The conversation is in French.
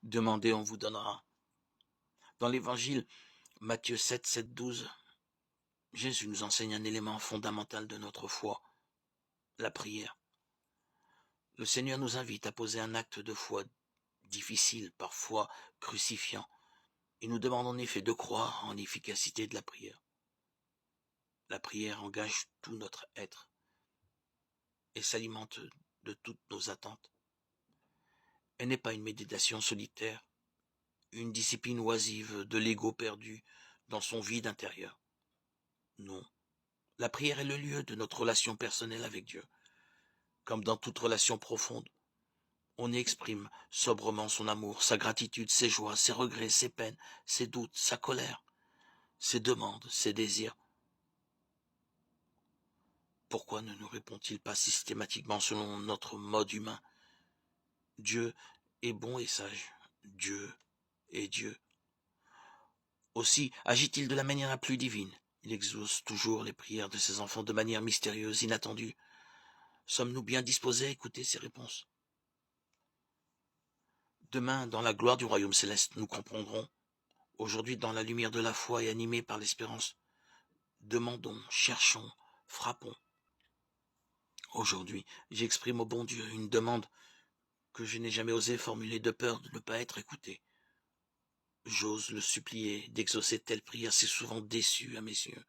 Demandez, on vous donnera. Dans l'évangile Matthieu 7, 12, Jésus nous enseigne un élément fondamental de notre foi, la prière. Le Seigneur nous invite à poser un acte de foi difficile, parfois crucifiant. Il nous demande en effet de croire en l'efficacité de la prière. La prière engage tout notre être et s'alimente de toutes nos attentes. Elle n'est pas une méditation solitaire, une discipline oisive de l'ego perdu dans son vide intérieur. Non, la prière est le lieu de notre relation personnelle avec Dieu. Comme dans toute relation profonde, on y exprime sobrement son amour, sa gratitude, ses joies, ses regrets, ses peines, ses doutes, sa colère, ses demandes, ses désirs. Pourquoi ne nous répond-il pas systématiquement selon notre mode humain? Dieu est bon et sage. Dieu est Dieu. Aussi agit-il de la manière la plus divine. Il exauce toujours les prières de ses enfants de manière mystérieuse, inattendue. Sommes-nous bien disposés à écouter ces réponses? Demain, dans la gloire du royaume céleste, nous comprendrons. Aujourd'hui, dans la lumière de la foi et animés par l'espérance, demandons, cherchons, frappons. Aujourd'hui, j'exprime au bon Dieu une demande que je n'ai jamais osé formuler de peur de ne pas être écouté. J'ose le supplier d'exaucer telle prière si souvent déçue à mes yeux.